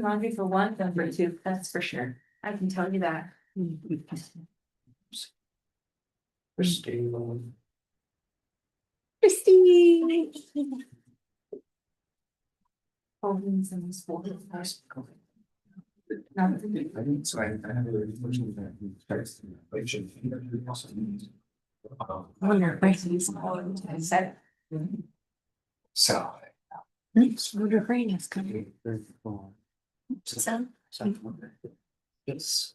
doing laundry for one, done for two, that's for sure. I can tell you that. Christine. Christine. Oh, he's in the school. I didn't, so I have a question that Wonder where he's going. I said. So. Wonder where he's coming. So. Yes.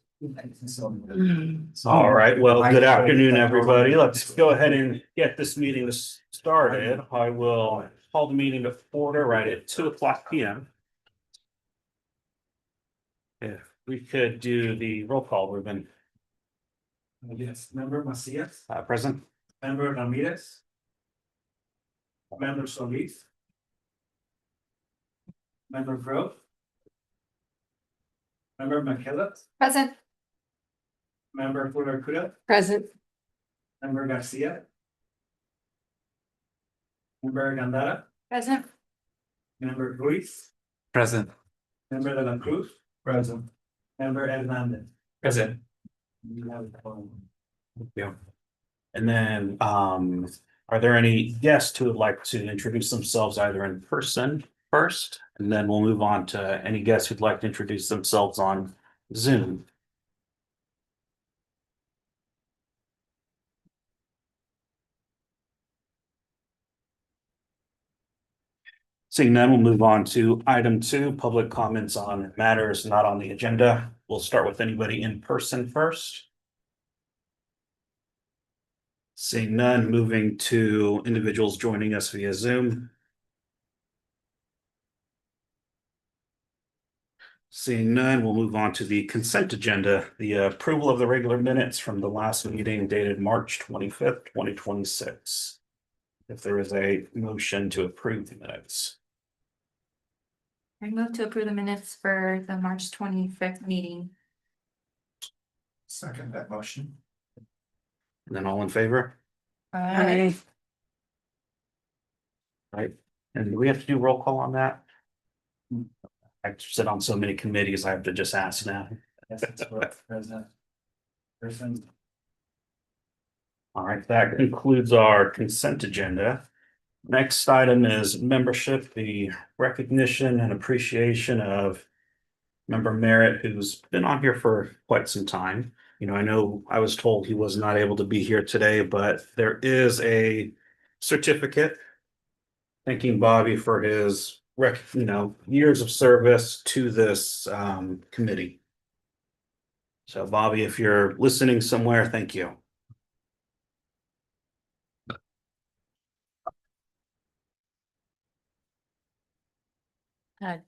All right, well, good afternoon, everybody. Let's go ahead and get this meeting started. I will call the meeting to order right at 2:00 p.m. If we could do the roll call, Ruben, Yes, member Macias, present. member Ramirez. Member Solis. Member Grove. Member McKillop, Present. member Fuller Kuda, Present. member Garcia. Member Gandara, Present. member Ruiz, Present. member De La Cruz, Present. member Hernandez. Present. You have the phone. Yeah. And then, are there any guests who would like to introduce themselves either in person first? And then we'll move on to any guests who'd like to introduce themselves on Zoom. Seeing none, we'll move on to item 2, public comments on matters not on the agenda. We'll start with anybody in person first. Seeing none, moving to individuals joining us via Zoom. Seeing none, we'll move on to the consent agenda, the approval of the regular minutes from the last meeting dated March 25th, 2026. If there is a motion to approve the minutes. I move to approve the minutes for the March 25th meeting. Second that motion. And then all in favor? Aye. Right, and do we have to do roll call on that? I sit on so many committees, I have to just ask now. Yes, that's what President. Person. All right, that concludes our consent agenda. Next item is membership, the recognition and appreciation of member Merritt, who's been on here for quite some time. You know, I know I was told he was not able to be here today, but there is a certificate thanking Bobby for his years of service to this committee. So Bobby, if you're listening somewhere, thank you.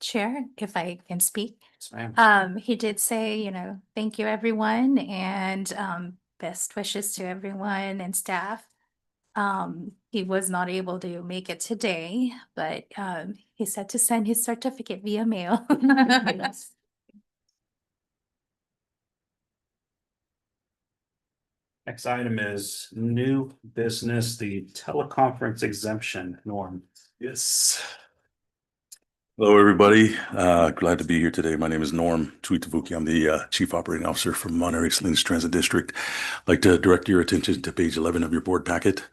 Chair, if I can speak. Yes, ma'am. He did say, thank you, everyone, and best wishes to everyone and staff. He was not able to make it today, but he said to send his certificate via mail. Next item is new business, the teleconference exemption norm. Yes. Hello, everybody. Glad to be here today. My name is Norm Tuitavuki. I'm the Chief Operating Officer from Monterey Salinas Transit District. I'd like to direct your attention to page 11 of your board packet.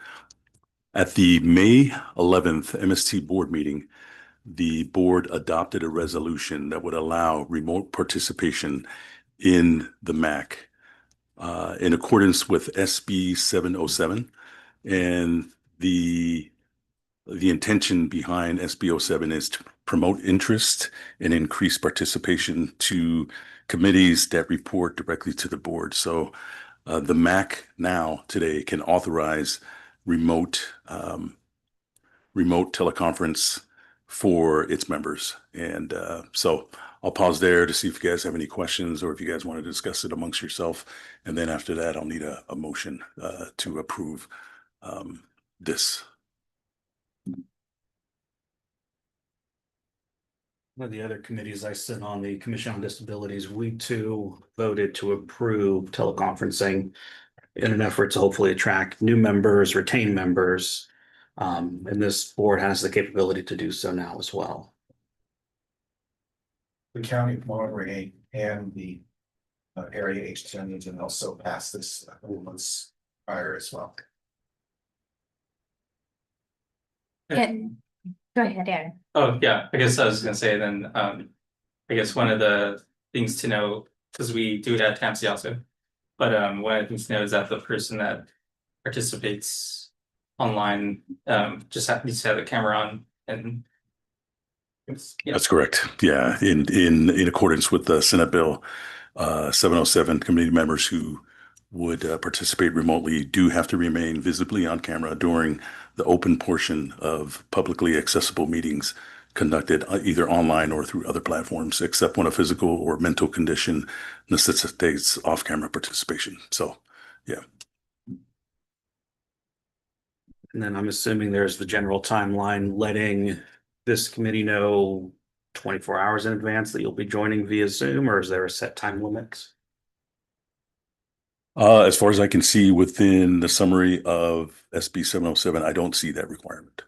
At the May 11th MST board meeting, the board adopted a resolution that would allow remote participation in the MAC in accordance with SB 707. And the intention behind SB 07 is to promote interest and increase participation to committees that report directly to the board. So the MAC now today can authorize remote teleconference for its members. And so I'll pause there to see if you guys have any questions or if you guys want to discuss it amongst yourself. And then after that, I'll need a motion to approve this. One of the other committees I sit on, the Commission on Disabilities, we too voted to approve teleconferencing in an effort to hopefully attract new members, retain members. And this board has the capability to do so now as well. the county of Monterey and the area HTMs and also passed this a couple months prior as well. And go ahead, Aaron. Oh, yeah, I guess I was gonna say then, I guess one of the things to know, because we do it at TAMC also. But one of the things to know is that the person that participates online, just needs to have the camera on and. Yeah. That's correct. Yeah, in accordance with the Senate Bill 707, committee members who would participate remotely do have to remain visibly on camera during the open portion of publicly accessible meetings conducted either online or through other platforms, except when a physical or mental condition necessitates off-camera participation. So, yeah. And then I'm assuming there's the general timeline letting this committee know 24 hours in advance that you'll be joining via Zoom, or is there a set time limit? As far as I can see within the summary of SB 707, I don't see that requirement.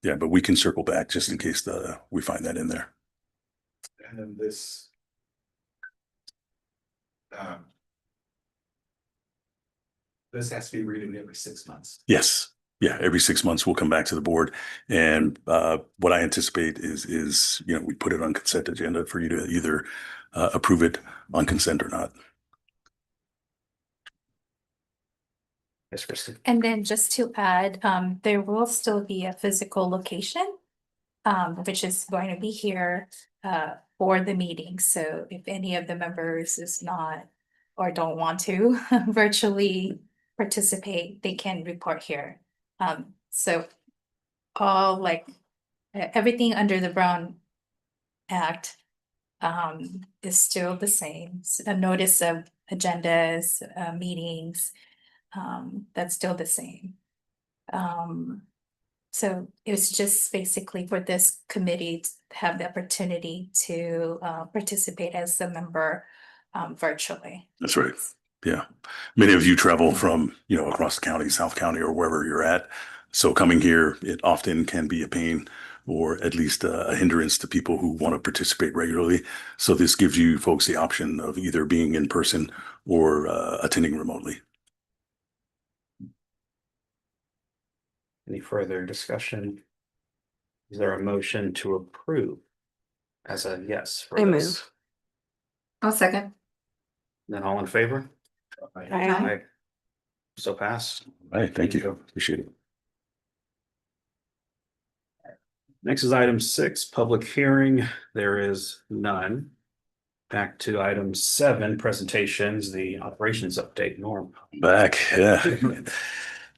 Yeah, but we can circle back just in case we find that in there. And then this. This has to be renewed every 6 months. Yes. Yeah, every 6 months we'll come back to the board, and what I anticipate is we put it on consent agenda for you to either approve it on consent or not. Yes, Kristen. And then just to add, there will still be a physical location, which is going to be here for the meeting. So if any of the members is not or don't want to virtually participate, they can report here. So all everything under the Brown Act is still the same. A notice of agendas, meetings, that's still the same. So it's just basically for this committee to have the opportunity to participate as a member virtually. That's right. Yeah. Many of you travel from, across the county, South County, or wherever you're at. So coming here, it often can be a pain or at least a hindrance to people who want to participate regularly. So this gives you folks the option of either being in person or attending remotely. Any further discussion? Is there a motion to approve as a yes? For I this? move. I'll second. Then all in favor? Aye. So pass. All right. Thank you. Appreciate it. Next is item 6, public hearing. There is none. Back to item 7, presentations, the operations update. Norm. Back. Yeah.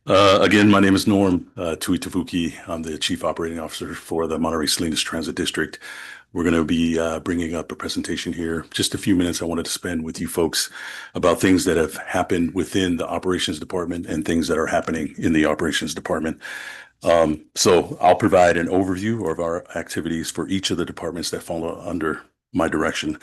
Again, my name is Norm Tuitavuki. I'm the Chief Operating Officer for the Monterey Salinas Transit District. We're going to be bringing up a presentation here. Just a few minutes I wanted to spend with you folks about things that have happened within the operations department and things that are happening in the operations department. So I'll provide an overview of our activities for each of the departments that fall under my direction.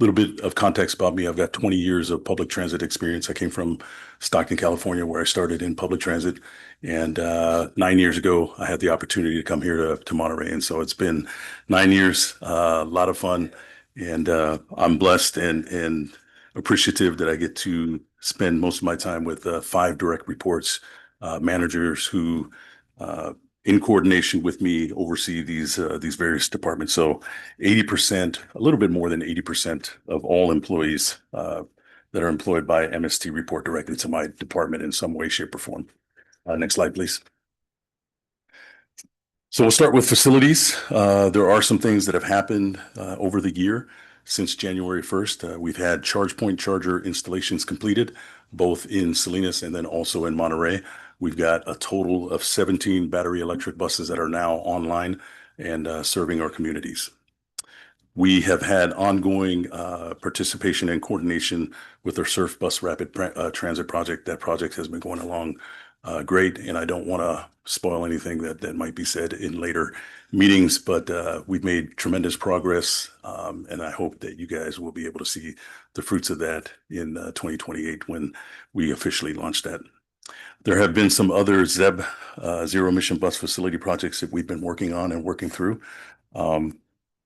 Little bit of context about me. I've got 20 years of public transit experience. I came from Stockton, California, where I started in public transit. And 9 years ago, I had the opportunity to come here to Monterey. And so it's been 9 years, a lot of fun. And I'm blessed and appreciative that I get to spend most of my time with 5 direct reports, managers who in coordination with me oversee these various departments. So 80%, a little bit more than 80% of all employees that are employed by MST report directly to my department in some way, shape, or form. Next slide, please. So we'll start with facilities. There are some things that have happened over the year. Since January 1st, we've had ChargePoint charger installations completed, both in Salinas and then also in Monterey. We've got a total of 17 battery electric buses that are now online and serving our communities. We have had ongoing participation and coordination with our Surf Bus Rapid Transit project. That project has been going along great, and I don't want to spoil anything that might be said in later meetings, but we've made tremendous progress, and I hope that you guys will be able to see the fruits of that in 2028 when we officially launch that. There have been some other ZEB zero emission bus facility projects that we've been working on and working through.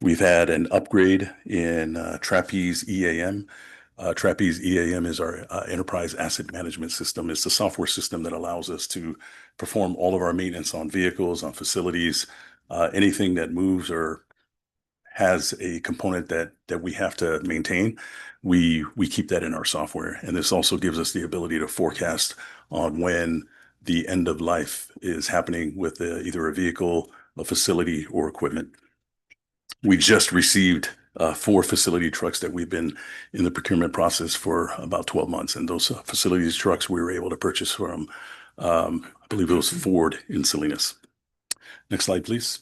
We've had an upgrade in Trapeze EAM. Trapeze EAM is our enterprise asset management system. It's the software system that allows us to perform all of our maintenance on vehicles, on facilities, anything that moves or has a component that we have to maintain. We keep that in our software, and this also gives us the ability to forecast on when the end of life is happening with either a vehicle, a facility, or equipment. We just received 4 facility trucks that we've been in the procurement process for about 12 months. And those facilities trucks we were able to purchase from, I believe it was Ford in Salinas. Next slide, please.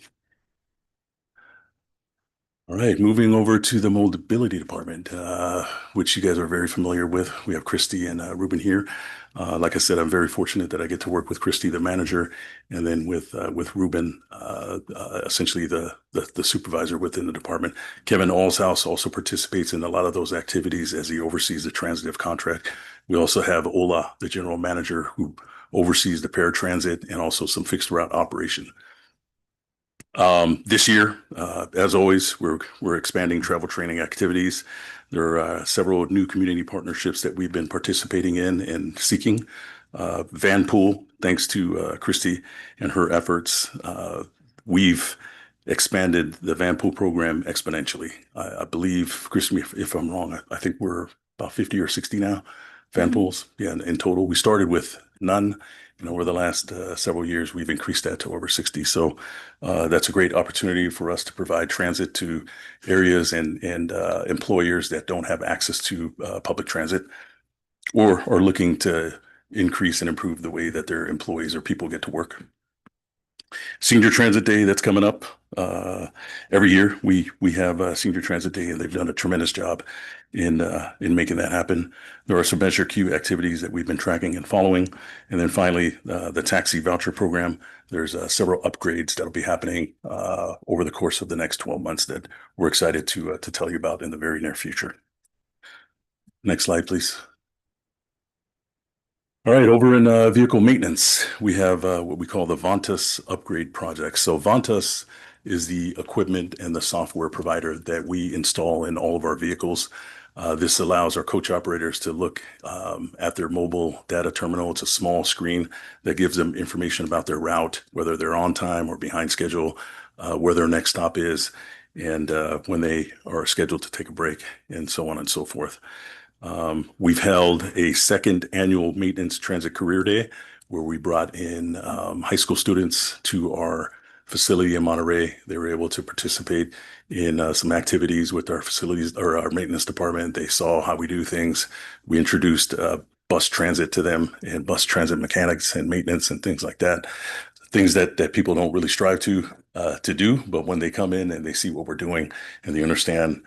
All right, moving over to the mobility department, which you guys are very familiar with. We have Christy and Ruben here. Like I said, I'm very fortunate that I get to work with Christy, the manager, and then with Ruben, essentially the supervisor within the department. Kevin Allshouse also participates in a lot of those activities as he oversees the transitive contract. We also have Ola, the general manager, who oversees the paratransit and also some fixed route operation. This year, as always, we're expanding travel training activities. There are several new community partnerships that we've been participating in and seeking. Vanpool, thanks to Christy and her efforts, we've expanded the Vanpool program exponentially. I believe, Christy, if I'm wrong, I think we're about 50 or 60 now. Vanpools, yeah, in total. We started with none. And over the last several years, we've increased that to over 60. So that's a great opportunity for us to provide transit to areas and employers that don't have access to public transit or are looking to increase and improve the way that their employees or people get to work. Senior Transit Day, that's coming up. Every year we have Senior Transit Day, and they've done a tremendous job in making that happen. There are some Measure Q activities that we've been tracking and following. And then finally, the taxi voucher program. There's several upgrades that'll be happening over the course of the next 12 months that we're excited to tell you about in the very near future. Next slide, please. All right, over in vehicle maintenance, we have what we call the Vontas upgrade project. So Vontas is the equipment and the software provider that we install in all of our vehicles. This allows our coach operators to look at their mobile data terminal. It's a small screen that gives them information about their route, whether they're on time or behind schedule, where their next stop is, and when they are scheduled to take a break, and so on and so forth. We've held a second annual Maintenance Transit Career Day where we brought in high school students to our facility in Monterey. They were able to participate in some activities with our facilities or our maintenance department. They saw how we do things. We introduced bus transit to them and bus transit mechanics and maintenance and things like that. Things that people don't really strive to do, but when they come in and they see what we're doing and they understand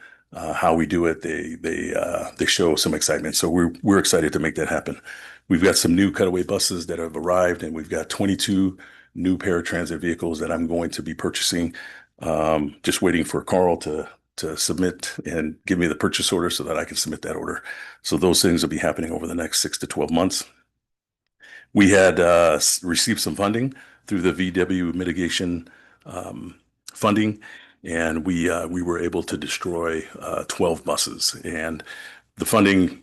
how we do it, they show some excitement. So we're excited to make that happen. We've got some new cutaway buses that have arrived, and we've got 22 new paratransit vehicles that I'm going to be purchasing. Just waiting for Carl to submit and give me the purchase order so that I can submit that order. So those things will be happening over the next 6 to 12 months. We had received some funding through the VW mitigation funding, and we were able to destroy 12 buses. And the funding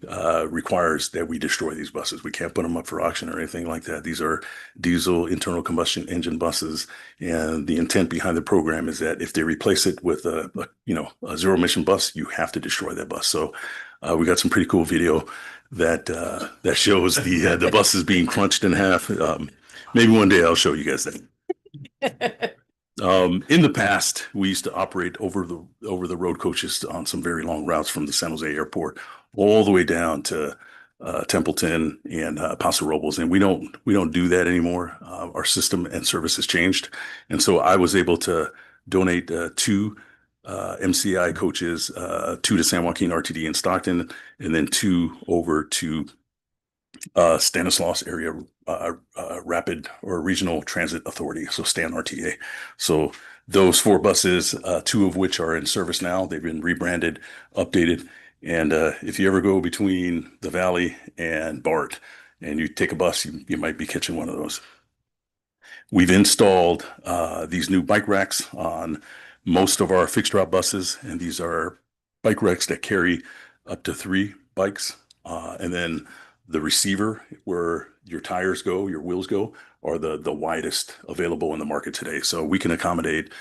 requires that we destroy these buses. We can't put them up for auction or anything like that. These are diesel internal combustion engine buses, and the intent behind the program is that if they replace it with a zero emission bus, you have to destroy that bus. So we got some pretty cool video that shows the buses being crunched in half. Maybe one day I'll show you guys that. In the past, we used to operate over the road coaches on some very long routes from the San Jose airport all the way down to Templeton and Paso Robles, and we don't do that anymore. Our system and service has changed, and so I was able to donate 2 MCI coaches, 2 to San Joaquin RTD in Stockton, and then 2 over to Stanislaus area rapid or regional transit authority, so Stan RTA. So those 4 buses, 2 of which are in service now. They've been rebranded, updated, and if you ever go between the Valley and BART and you take a bus, you might be catching one of those. We've installed these new bike racks on most of our fixed route buses, and these are bike racks that carry up to 3 bikes. And then the receiver where your tires go, your wheels go, are the widest available in the market today. So we can accommodate,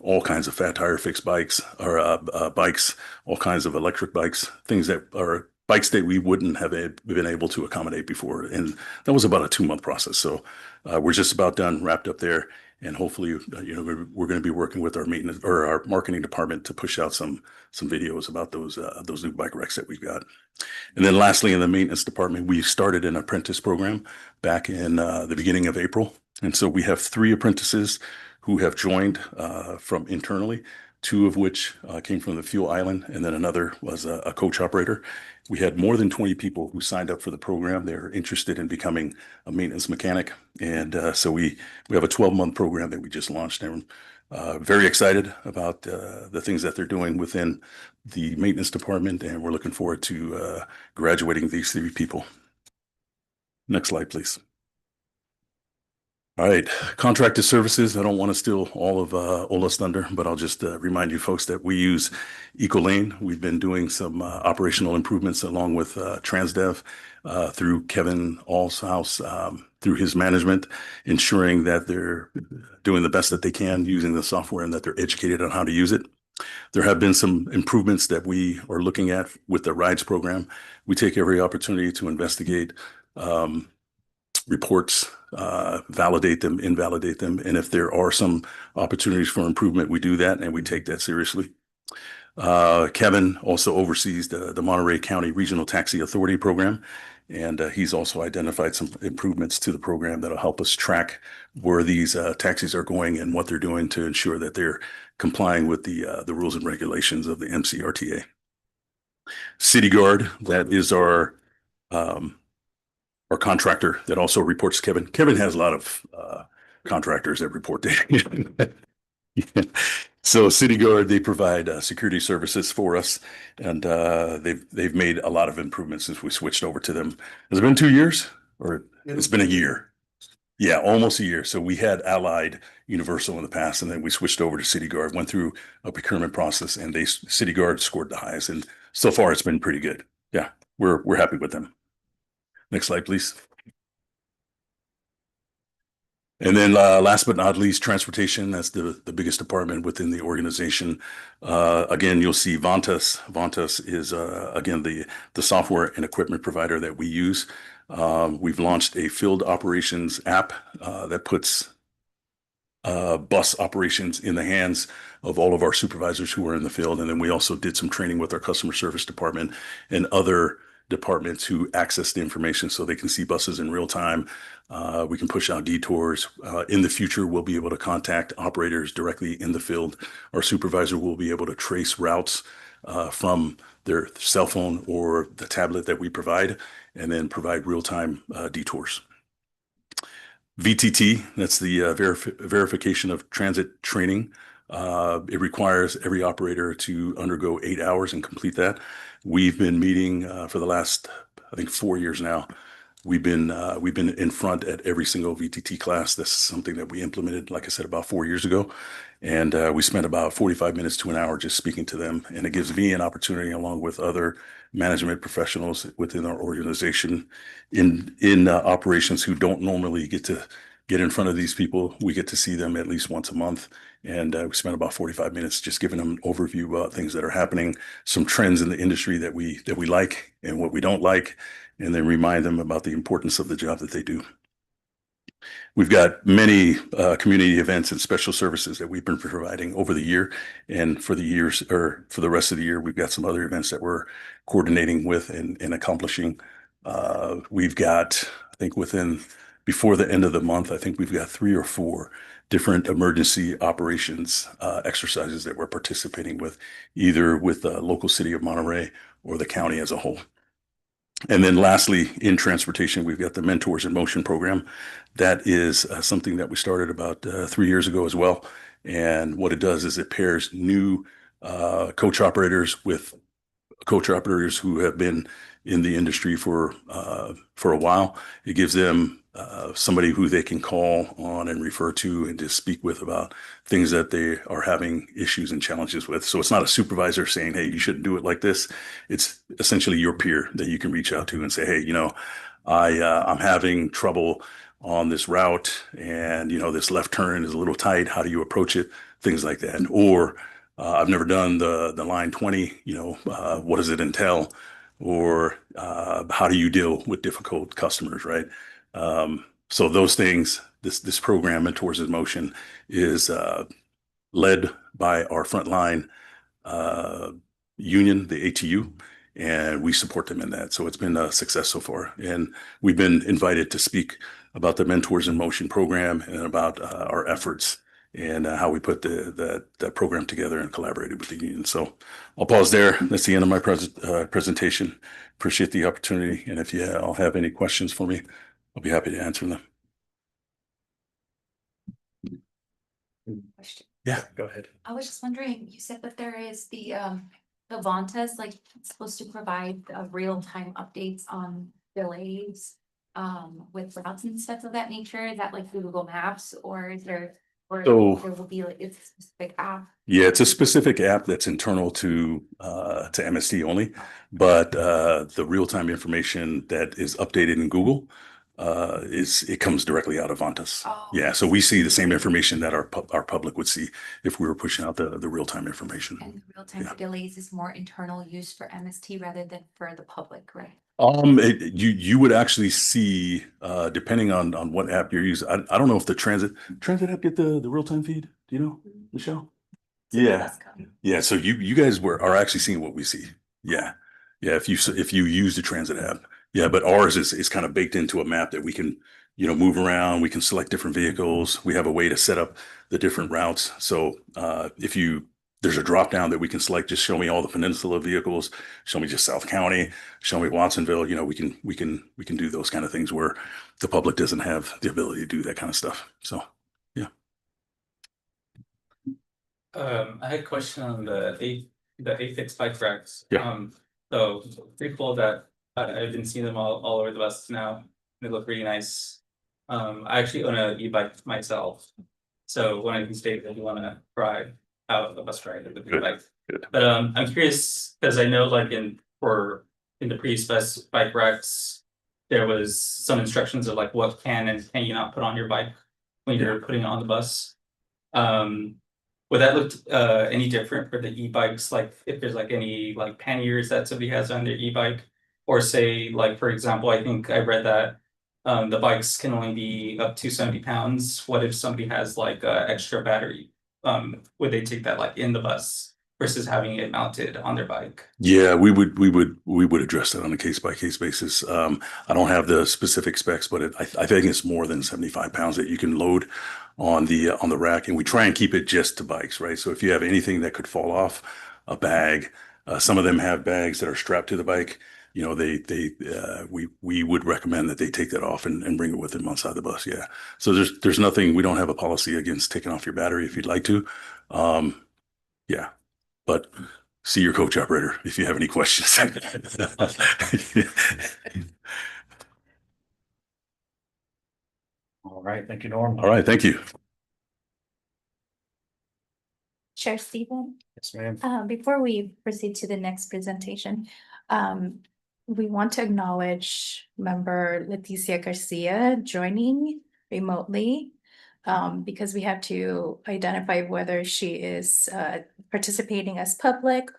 all kinds of fat tire fixed bikes or bikes, all kinds of electric bikes, things that are bikes that we wouldn't have been able to accommodate before. And that was about a 2-month process. So we're just about done, wrapped up there. And hopefully, we're going to be working with our maintenance or our marketing department to push out some videos about those new bike racks that we've got. And then lastly, in the maintenance department, we started an apprentice program back in the beginning of April. And so we have 3 apprentices who have joined from internally, 2 of which came from the fuel island, and then another was a coach operator. We had more than 20 people who signed up for the program. They're interested in becoming a maintenance mechanic. And so we have a 12-month program that we just launched. And very excited about the things that they're doing within the maintenance department. And we're looking forward to graduating these 3 people. Next slide, please. All right, contracted services. I don't want to steal all of Ola's thunder, but I'll just remind you folks that we use Ecolane. We've been doing some operational improvements along with Transdev through Kevin All's house, through his management, ensuring that they're doing the best that they can using the software and that they're educated on how to use it. There have been some improvements that we are looking at with the RIDES program. We take every opportunity to investigate reports, validate them, invalidate them. And if there are some opportunities for improvement, we do that and we take that seriously. Kevin also oversees the Monterey County Regional Taxi Authority program. And he's also identified some improvements to the program that'll help us track where these taxis are going and what they're doing to ensure that they're complying with the rules and regulations of the MCRTA. City Guard, that is our contractor that also reports to Kevin. Kevin has a lot of contractors that report to him. So City Guard, they provide security services for us, and they've made a lot of improvements since we switched over to them. Has it been 2 years, or it's been a year? Yeah, almost a year. So we had Allied Universal in the past, and then we switched over to City Guard, went through a procurement process, and City Guard scored the highest, and so far it's been pretty good. Yeah, we're happy with them. Next slide, please. And then last but not least, transportation. That's the biggest department within the organization. Again, you'll see Vantas. Vantas is, again, the software and equipment provider that we use. We've launched a field operations app that puts bus operations in the hands of all of our supervisors who are in the field. And then we also did some training with our customer service department and other departments who access the information so they can see buses in real time. We can push out detours. In the future, we'll be able to contact operators directly in the field. Our supervisor will be able to trace routes from their cell phone or the tablet that we provide, and then provide real-time detours. VTT, that's the verification of transit training. It requires every operator to undergo 8 hours and complete that. We've been meeting for the last, I think, 4 years now. We've been in front at every single VTT class. This is something that we implemented, like I said, about 4 years ago. And we spent about 45 minutes to an hour just speaking to them. And it gives me an opportunity, along with other management professionals within our organization in operations who don't normally get to get in front of these people. We get to see them at least once a month. And we spent about 45 minutes just giving them an overview about things that are happening, some trends in the industry that we like and what we don't like, and then remind them about the importance of the job that they do. We've got many community events and special services that we've been providing over the year, and for the rest of the year, we've got some other events that we're coordinating with and accomplishing. We've got, I think before the end of the month, I think we've got 3 or 4 different emergency operations exercises that we're participating with, either with the local city of Monterey or the county as a whole. And then lastly, in transportation, we've got the Mentors in Motion program. That is something that we started about 3 years ago as well. And what it does is it pairs new coach operators with coach operators who have been in the industry for a while. It gives them somebody who they can call on and refer to and just speak with about things that they are having issues and challenges with. So it's not a supervisor saying, hey, you shouldn't do it like this. It's essentially your peer that you can reach out to and say, hey, I'm having trouble on this route, and this left turn is a little tight. How do you approach it? Things like that. Or I've never done the line 20. What does it entail? Or how do you deal with difficult customers, right? So those things, this program, Mentors in Motion, is led by our frontline union, the ATU, and we support them in that. So it's been a success so far. And we've been invited to speak about the Mentors in Motion program and about our efforts and how we put that program together and collaborated with the union. So I'll pause there. That's the end of my presentation. Appreciate the opportunity. And if you all have any questions for me, I'll be happy to answer them. Question. Yeah, go ahead. I was just wondering, you said that there is the Vantas, like, supposed to provide real-time updates on delays with routes and stuff of that nature. Is that like through Google Maps, or is there, or So- there will be like, it's a specific app? Yeah, it's a specific app that's internal to MST only, but the real-time information that is updated in Google it comes directly out of Vantas. Oh. Yeah, so we see the same information that our public would see if we were pushing out the real-time information. And the real-time Yeah. for delays is more internal use for MST rather than for the public, right? You would actually see depending on what app you're using. I don't know if the transit app get the real-time feed. Do you know, Michelle? Yeah. That's coming. Yeah, so you guys are actually seeing what we see. Yeah. Yeah, if you use the transit app. Yeah, but ours is kind of baked into a map that we can, move around. We can select different vehicles. We have a way to set up the different routes. So there's a drop down that we can select, just show me all the peninsula vehicles, show me just South County, show me Watsonville. We can do those kind of things where the public doesn't have the ability to do that kind of stuff. So I had a question on the AFIX bike racks. Yeah. So pretty cool that I've been seeing them all over the bus now. They look really nice. I actually own an e-bike myself. So one of these days I do want to try out a bus ride with the bike. Good. But I'm curious because I know like in the previous bike racks, there was some instructions of like what can and can you not put on your bike when you're putting it on the bus. Would that look any different for the e-bikes? Like if there's like any like panniers that somebody has on their e-bike, or say like, for example, I think I read that the bikes can only be up to 70 pounds. What if somebody has like extra battery? Would they take that like in the bus versus having it mounted on their bike? yeah, we would address that on a case by case basis. I don't have the specific specs, but I think it's more than 75 pounds that you can load on the rack, and we try and keep it just to bikes, right? So if you have anything that could fall off, a bag, some of them have bags that are strapped to the bike. We would recommend that they take that off and bring it with them outside the bus. Yeah. So there's nothing, we don't have a policy against taking off your battery if you'd like to. Yeah, but see your coach operator if you have any questions. All right, thank you, Norm. All right, thank you. Chair Stephen, Yes, ma'am. before we proceed to the next presentation, we want to acknowledge member Leticia Garcia joining remotely, because we have to identify whether she is participating as public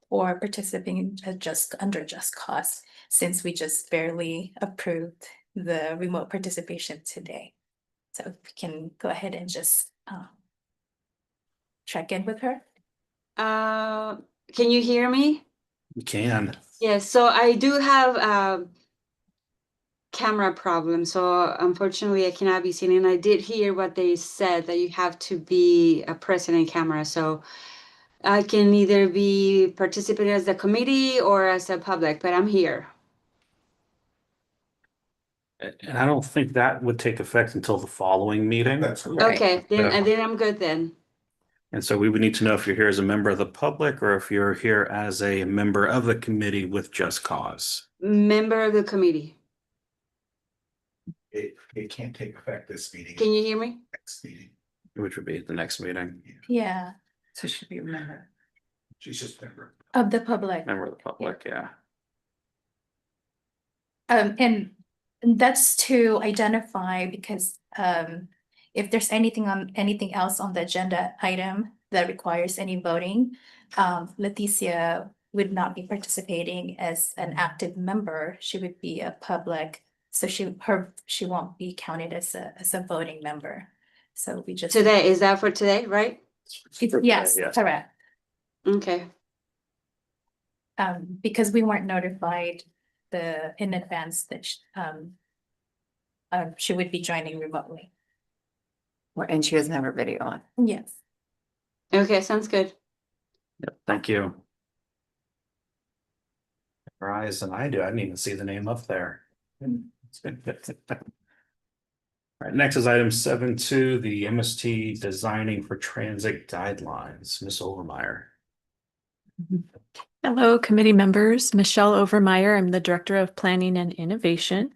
or participating just under just cause, since we just barely approved the remote participation today. So if we can go ahead and just check in with her. Can you hear me? You can. Yes, so I do have a camera problem, so unfortunately I cannot be seen. And I did hear what they said, that you have to be a present in camera. So I can either be participating as the committee or as a public, but I'm here. And I don't think that would take effect until the following meeting. That's correct. Okay, then, Yeah. and then I'm good then. And so we would need to know if you're here as a member of the public or if you're here as a member of the committee with just cause. Member of the committee. It can't take effect this meeting. Can you hear me? Next meeting. Which would be at the next meeting. Yeah, So should we remember? She's just a member. of the public. Member of the public, yeah. And that's to identify because if there's anything else on the agenda item that requires any voting, Leticia would not be participating as an active member. She would be a public, so she won't be counted as a voting member. So we just Today, is that for today, right? Yes, correct. Okay, Because we weren't notified in advance that she would be joining remotely. And she doesn't have her video on. Yes. okay, sounds good. Yep, thank you. Rise and I didn't even see the name up there. All right, next is item 7.2, the MST Designing for Transit Guidelines, Ms. Overmeyer. Hello, committee members. Michelle Overmeyer. I'm the Director of Planning and Innovation.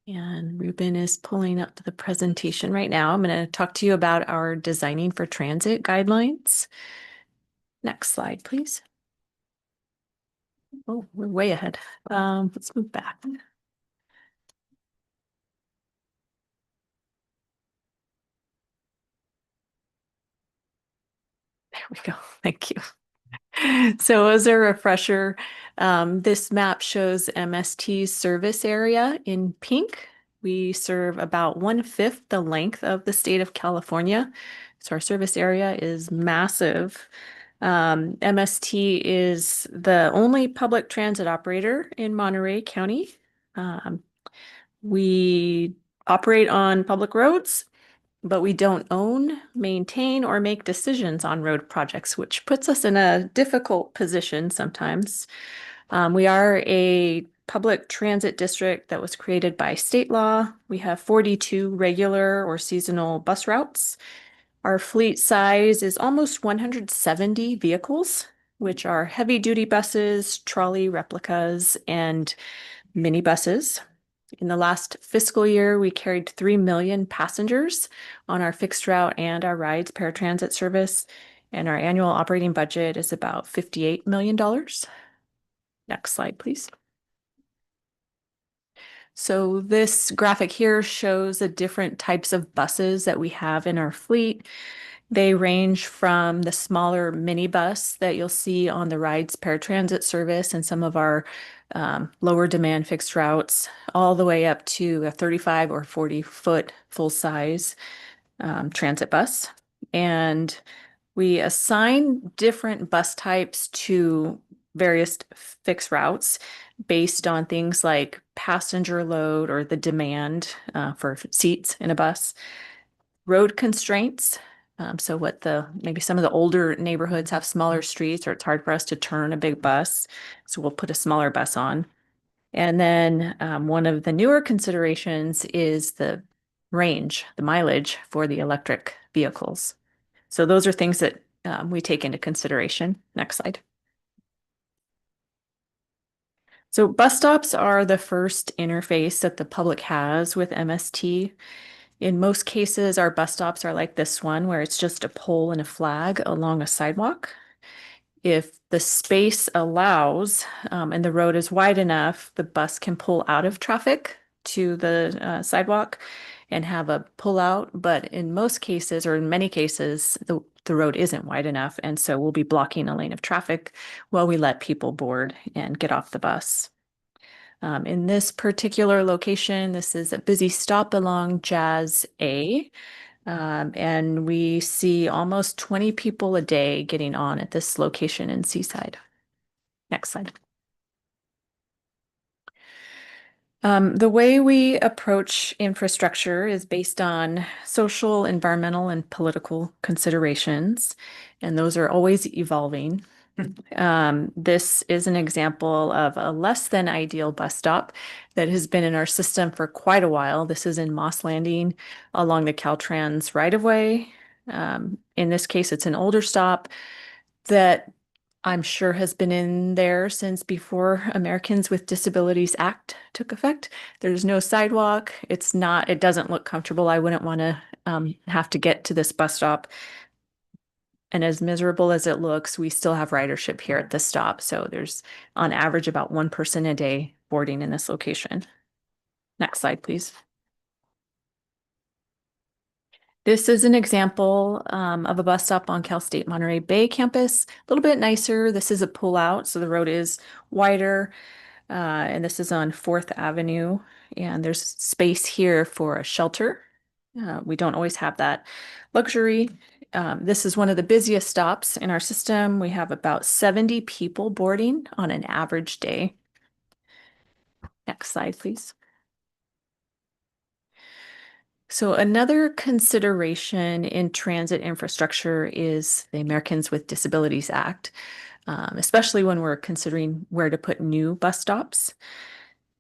And Ruben is pulling up the presentation right now. I'm going to talk to you about our Designing for Transit guidelines. Next slide, please. Oh, we're way ahead. Let's move back. There we go. Thank you. So as a refresher, this map shows MST's service area in pink. We serve about 1/5 the length of the state of California. So our service area is massive. MST is the only public transit operator in Monterey County. We operate on public roads, but we don't own, maintain, or make decisions on road projects, which puts us in a difficult position sometimes. We are a public transit district that was created by state law. We have 42 regular or seasonal bus routes. Our fleet size is almost 170 vehicles, which are heavy-duty buses, trolley replicas, and minibuses. In the last fiscal year, we carried 3 million passengers on our fixed route and our rides paratransit service, and our annual operating budget is about $58 million. Next slide, please. So this graphic here shows the different types of buses that we have in our fleet. They range from the smaller minibus that you'll see on the rides paratransit service and some of our lower demand fixed routes, all the way up to a 35 or 40-foot full-size transit bus. And we assign different bus types to various fixed routes based on things like passenger load or the demand for seats in a bus, road constraints. So maybe some of the older neighborhoods have smaller streets or it's hard for us to turn a big bus. So we'll put a smaller bus on. And then one of the newer considerations is the range, the mileage for the electric vehicles. So those are things that we take into consideration. Next slide. So bus stops are the first interface that the public has with MST. In most cases, our bus stops are like this one, where it's just a pole and a flag along a sidewalk. If the space allows and the road is wide enough, the bus can pull out of traffic to the sidewalk and have a pull out. But in most cases, or in many cases, the road isn't wide enough. And so we'll be blocking a lane of traffic while we let people board and get off the bus. In this particular location, this is a busy stop along Jazz A. And we see almost 20 people a day getting on at this location in Seaside. Next slide. The way we approach infrastructure is based on social, environmental, and political considerations, and those are always evolving. This is an example of a less than ideal bus stop that has been in our system for quite a while. This is in Moss Landing along the Caltrans right-of-way. In this case, it's an older stop that I'm sure has been in there since before Americans with Disabilities Act took effect. There's no sidewalk. It doesn't look comfortable. I wouldn't want to have to get to this bus stop. And as miserable as it looks, we still have ridership here at this stop. So there's on average about one person a day boarding in this location. Next slide, please. This is an example of a bus stop on Cal State Monterey Bay campus. A little bit nicer. This is a pullout, so the road is wider. And this is on 4th Avenue. And there's space here for a shelter. We don't always have that luxury. This is one of the busiest stops in our system. We have about 70 people boarding on an average day. Next slide, please. So another consideration in transit infrastructure is the Americans with Disabilities Act, especially when we're considering where to put new bus stops.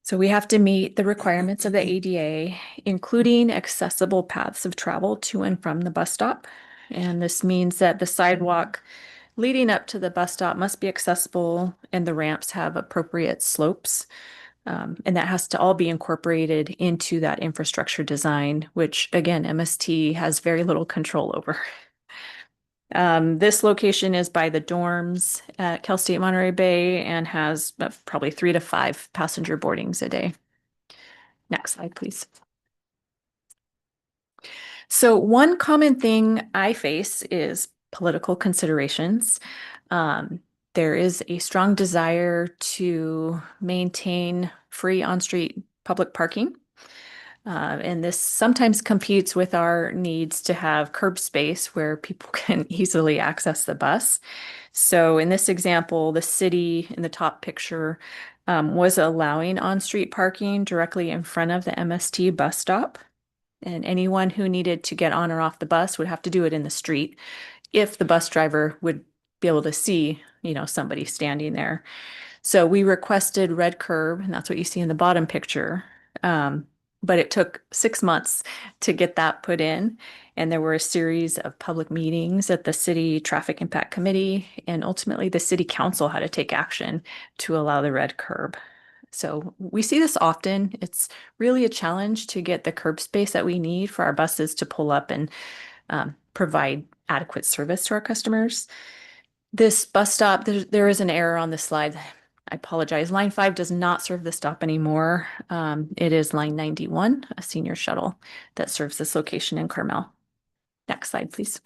So we have to meet the requirements of the ADA, including accessible paths of travel to and from the bus stop. And this means that the sidewalk leading up to the bus stop must be accessible and the ramps have appropriate slopes. And that has to all be incorporated into that infrastructure design, which again, MST has very little control over. This location is by the dorms at Cal State Monterey Bay and has probably 3 to 5 passenger boardings a day. Next slide, please. So one common thing I face is political considerations. There is a strong desire to maintain free on-street public parking. And this sometimes competes with our needs to have curb space where people can easily access the bus. So in this example, the city in the top picture was allowing on-street parking directly in front of the MST bus stop. And anyone who needed to get on or off the bus would have to do it in the street if the bus driver would be able to see, somebody standing there. So we requested red curb, and that's what you see in the bottom picture. But it took 6 months to get that put in. And there were a series of public meetings at the City Traffic Impact Committee. And ultimately, the City Council had to take action to allow the red curb. So we see this often. It's really a challenge to get the curb space that we need for our buses to pull up and provide adequate service to our customers. This bus stop, there is an error on this slide. I apologize. Line 5 does not serve the stop anymore. It is line 91, a senior shuttle that serves this location in Carmel. Next slide, please.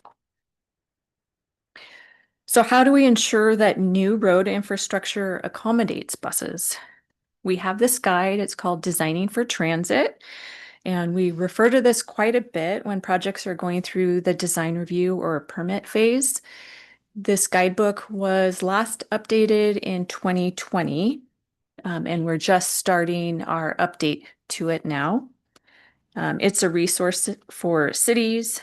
So how do we ensure that new road infrastructure accommodates buses? We have this guide. It's called Designing for Transit. And we refer to this quite a bit when projects are going through the design review or permit phase. This guidebook was last updated in 2020, and we're just starting our update to it now. It's a resource for cities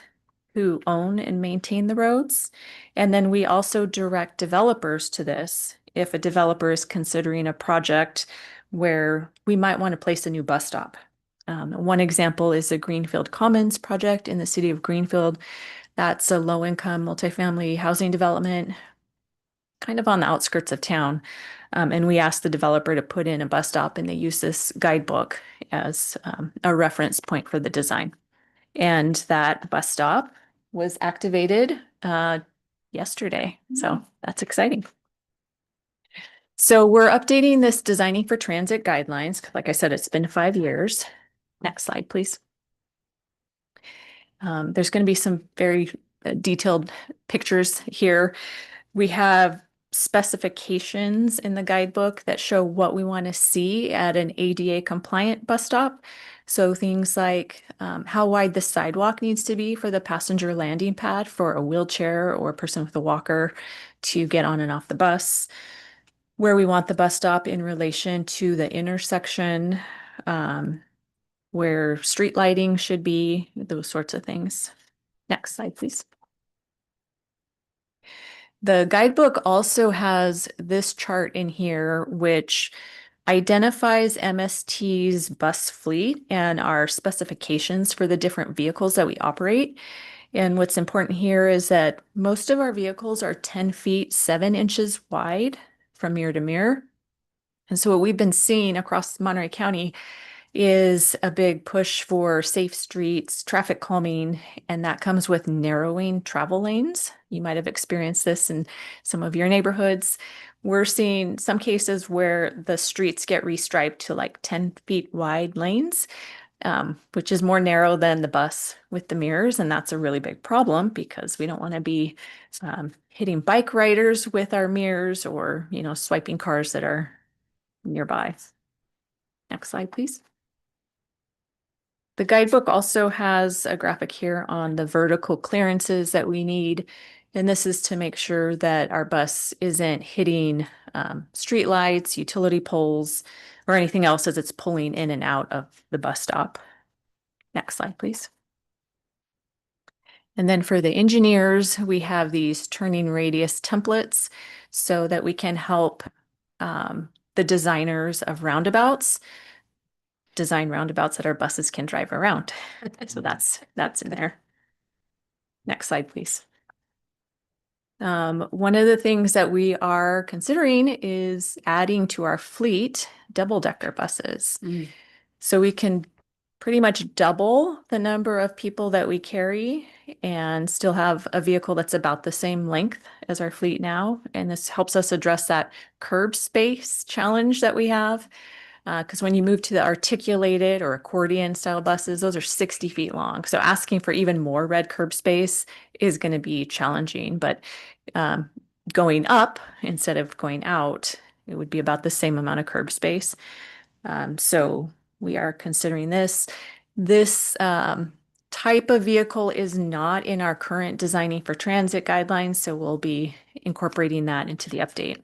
who own and maintain the roads. And then we also direct developers to this if a developer is considering a project where we might want to place a new bus stop. One example is the Greenfield Commons project in the city of Greenfield. That's a low-income multifamily housing development, kind of on the outskirts of town. And we asked the developer to put in a bus stop, and they use this guidebook as a reference point for the design. And that bus stop was activated yesterday. So that's exciting. So we're updating this Designing for Transit guidelines. Like I said, it's been 5 years. Next slide, please. There's going to be some very detailed pictures here. We have specifications in the guidebook that show what we want to see at an ADA compliant bus stop. So things like how wide the sidewalk needs to be for the passenger landing pad for a wheelchair or a person with a walker to get on and off the bus, where we want the bus stop in relation to the intersection, where street lighting should be, those sorts of things. Next slide, please. The guidebook also has this chart in here, which identifies MST's bus fleet and our specifications for the different vehicles that we operate. And what's important here is that most of our vehicles are 10 feet, 7 inches wide from mirror to mirror. And so what we've been seeing across Monterey County is a big push for safe streets, traffic calming, and that comes with narrowing travel lanes. You might have experienced this in some of your neighborhoods. We're seeing some cases where the streets get restriped to like 10 feet wide lanes, which is more narrow than the bus with the mirrors. And that's a really big problem because we don't want to be hitting bike riders with our mirrors or, swiping cars that are nearby. Next slide, please. The guidebook also has a graphic here on the vertical clearances that we need. And this is to make sure that our bus isn't hitting street lights, utility poles, or anything else as it's pulling in and out of the bus stop. Next slide, please. And then for the engineers, we have these turning radius templates so that we can help the designers of roundabouts design roundabouts that our buses can drive around. So that's in there. Next slide, please. One of the things that we are considering is adding to our fleet double-decker buses. So we can pretty much double the number of people that we carry and still have a vehicle that's about the same length as our fleet now. And this helps us address that curb space challenge that we have. Because when you move to the articulated or accordion style buses, those are 60 feet long. So asking for even more red curb space is going to be challenging. But going up instead of going out, it would be about the same amount of curb space. So we are considering this. This type of vehicle is not in our current designing for transit guidelines. So we'll be incorporating that into the update.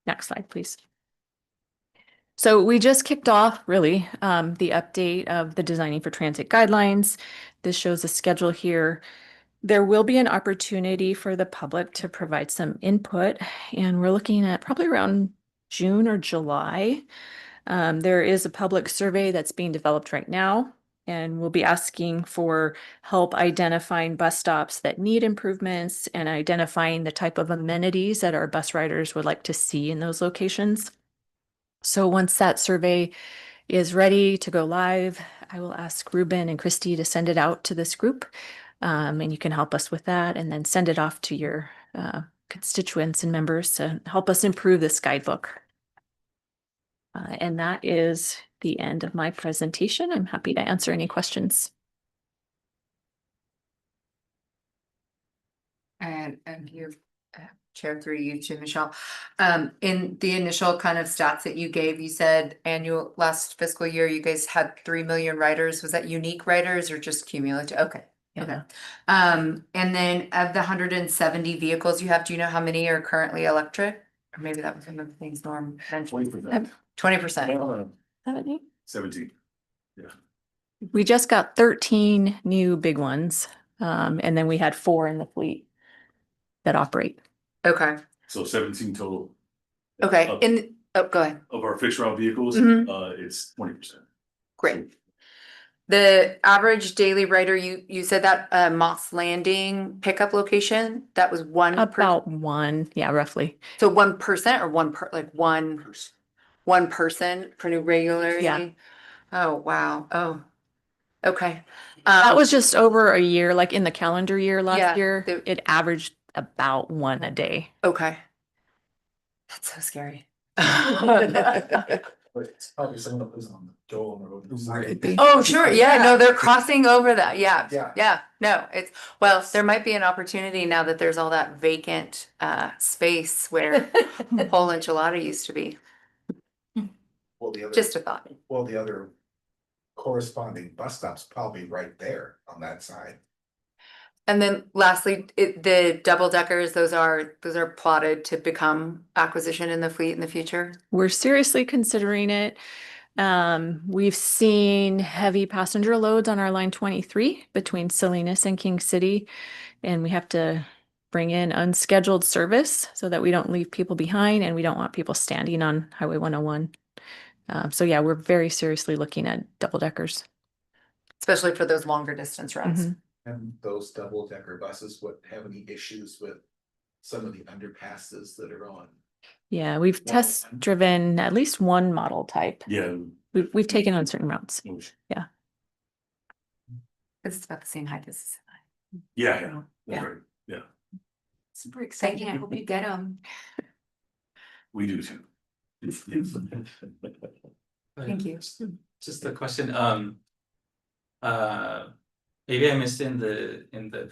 Next slide, please. So we just kicked off really the update of the designing for transit guidelines. This shows a schedule here. There will be an opportunity for the public to provide some input, and we're looking at probably around June or July. There is a public survey that's being developed right now, and we'll be asking for help identifying bus stops that need improvements and identifying the type of amenities that our bus riders would like to see in those locations. So once that survey is ready to go live, I will ask Ruben and Christy to send it out to this group. And you can help us with that and then send it off to your constituents and members to help us improve this guidebook. And that is the end of my presentation. I'm happy to answer any questions. And you, Chair, through you to Michelle. In the initial kind of stats that you gave, you said annual last fiscal year, you guys had 3 million riders. Was that unique riders or just cumulative? Okay. Yeah. Okay. And then of the 170 vehicles you have, do you know how many are currently electric? Or maybe that was one of the things Norm mentioned. 20%. 17. We just got 13 new big ones. And then we had 4 in the fleet that operate. Okay. So 17 total. Okay. Of Go ahead. our fixed route vehicles, Mhm. it's 20%. Great. The average daily rider, you said that Moss Landing pickup location, that was one About 1, yeah, roughly. So 1% or one person for new regularly? Yeah. Oh, wow. Oh, okay. That was just over a year, like in the calendar year Yeah, last year, it averaged about 1 a day. Okay. That's so scary. But it's probably someone that lives on the Dole Road. Oh, sure. Yeah, no, they're crossing over that. Yeah. Yeah. Yeah. No, well, there might be an opportunity now that there's all that vacant space where Whole Enchilada used to be. Well, the other, Just a thought. well, the other corresponding bus stop's probably right there on that side. And then lastly, the double deckers, those are plotted to become acquisition in the fleet in the future. We're seriously considering it. We've seen heavy passenger loads on our line 23 between Salinas and King City, and we have to bring in unscheduled service so that we don't leave people behind, and we don't want people standing on Highway 101. So yeah, we're very seriously looking at double deckers. Especially for those longer distance routes. And those double decker buses would have any issues with some of the underpasses that are on? Yeah, we've Well, test driven at least one model type. Yeah. We've taken on certain routes. It's about the same height as. Yeah. Yeah. Right. Yeah, Super exciting. I hope you get them. we do too. Thank you. Just a question, maybe I missed in the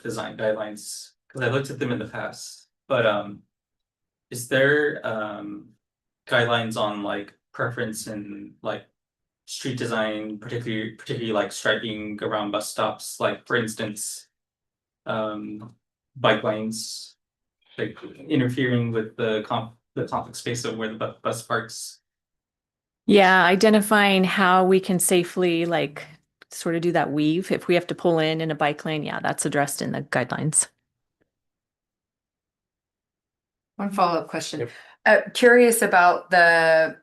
design guidelines, cause I looked at them in the past, but is there guidelines on like preference and like street design, particularly like striping around bus stops, like for instance, bike lanes, like interfering with the conflict space of where the bus parks? Yeah, identifying how we can safely like sort of do that weave. If we have to pull in a bike lane, yeah, that's addressed in the guidelines. One follow-up question. Yep. Curious about the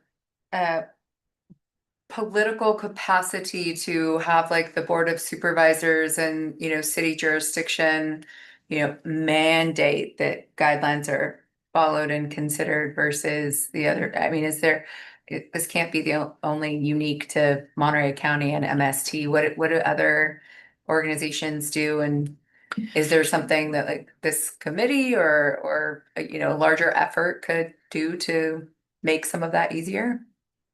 political capacity to have like the Board of Supervisors and, you know, city jurisdiction, you know, mandate that guidelines are followed and considered versus the other. I mean, this can't be the only unique to Monterey County and MST. What do other organizations do? And is there something that like this committee or you know, larger effort could do to make some of that easier?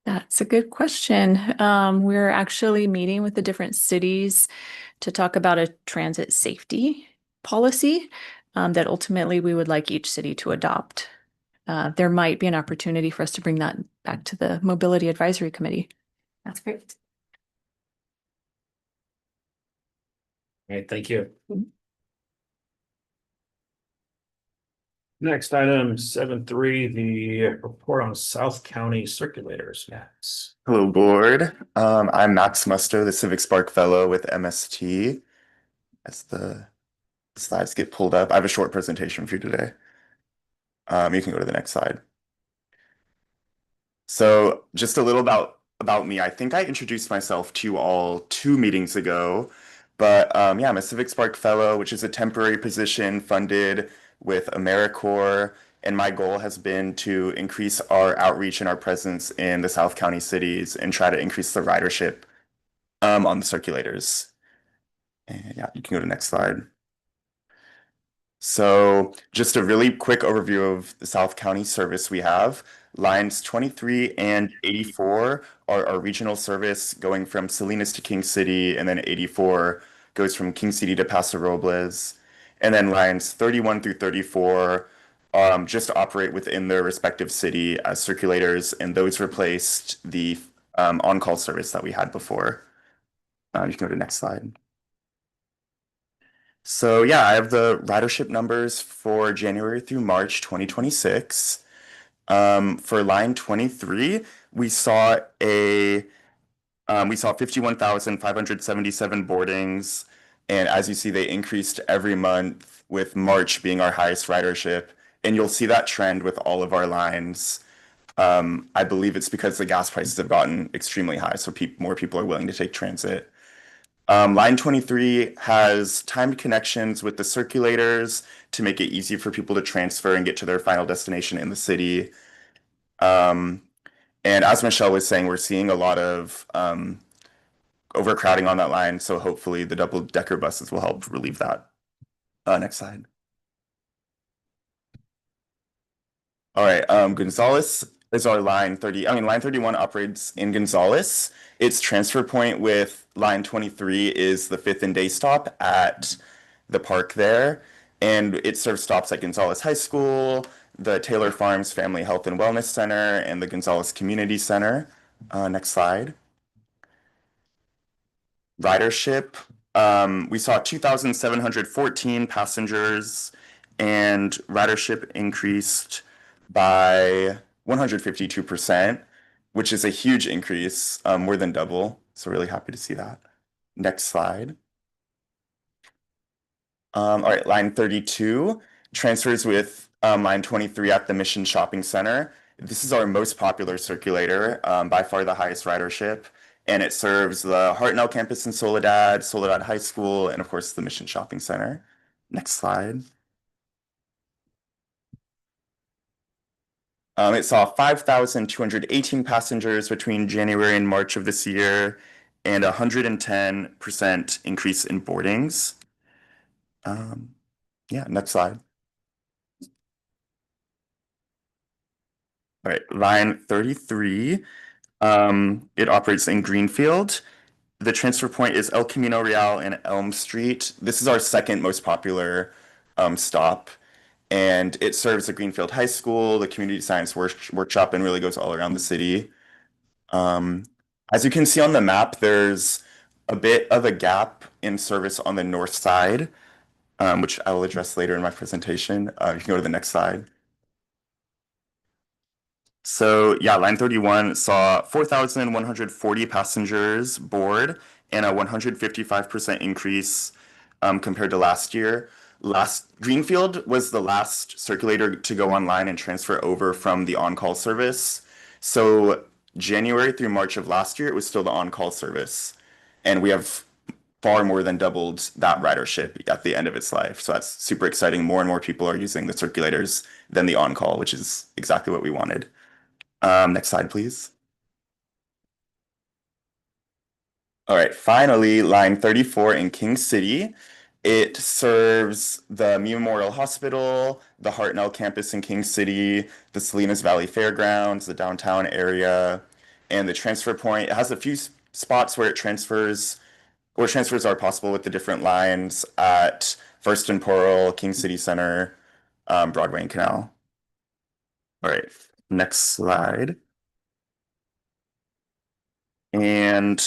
That's a good question. We're actually meeting with the different cities to talk about a transit safety policy that ultimately we would like each city to adopt. There might be an opportunity for us to bring that back to the Mobility Advisory Committee. That's great. Okay, thank you. Next item, 7.3, the report on South County circulators. Max. Hello, board. I'm Max Musto, the Civic Spark Fellow with MST. As the slides get pulled up, I have a short presentation for you today. You can go to the next slide. So just a little about me. I think I introduced myself to you all 2 meetings ago, but yeah, I'm a Civic Spark Fellow, which is a temporary position funded with AmeriCorps, and my goal has been to increase our outreach and our presence in the South County cities and try to increase the ridership on the circulators. And yeah, you can go to the next slide. So just a really quick overview of the South County service we have. Lines 23 and 84 are our regional service going from Salinas to King City, and then 84 goes from King City to Paso Robles. And then lines 31 through 34 just operate within their respective city as circulators, and those replaced the on-call service that we had before. You can go to the next slide. So yeah, I have the ridership numbers for January through March 2026. For line 23, we saw 51,577 boardings. And as you see, they increased every month, with March being our highest ridership. And you'll see that trend with all of our lines. I believe it's because the gas prices have gotten extremely high, so more people are willing to take transit. Line 23 has timed connections with the circulators to make it easy for people to transfer and get to their final destination in the city. And as Michelle was saying, we're seeing a lot of overcrowding on that line, so hopefully the double-decker buses will help relieve that. Next slide. All right, Gonzales is our line 30. Line 31 operates in Gonzales. Its transfer point with line 23 is the Fifth and Day stop at the park there, and it serves stops at Gonzales High School, the Taylor Farms Family Health and Wellness Center, and the Gonzales Community Center. Next slide. Ridership. We saw 2,714 passengers, and ridership increased by 152%, which is a huge increase, more than double. So really happy to see that. Next slide. All right, line 32 transfers with line 23 at the Mission Shopping Center. This is our most popular circulator, by far the highest ridership. and it serves the Hartnell campus in Soledad, Soledad High School, and of course the Mission Shopping Center. Next slide. It saw 5,218 passengers between January and March of this year, and 110% increase in boardings. Yeah, next slide. All right, line 33. It operates in Greenfield. The transfer point is El Camino Real and Elm Street. This is our second most popular stop. And it serves the Greenfield High School, the Community Science Workshop, and really goes all around the city. As you can see on the map, there's a bit of a gap in service on the north side, which I will address later in my presentation. You can go to the next slide. So yeah, line 31 saw 4,140 passengers board and a 155% increase compared to last year. Greenfield was the last circulator to go online and transfer over from the on-call service. So January through March of last year, it was still the on-call service. And we have far more than doubled that ridership at the end of its life. So that's super exciting. More and more people are using the circulators than the on-call, which is exactly what we wanted. Next slide, please. All right, finally, line 34 in King City. It serves the Memorial Hospital, the Hartnell campus in King City, the Salinas Valley Fairgrounds, the downtown area, and the transfer point. It has a few spots where transfers are possible with the different lines at First and Pearl, King City Center, Broadway and Canal. All right, next slide. And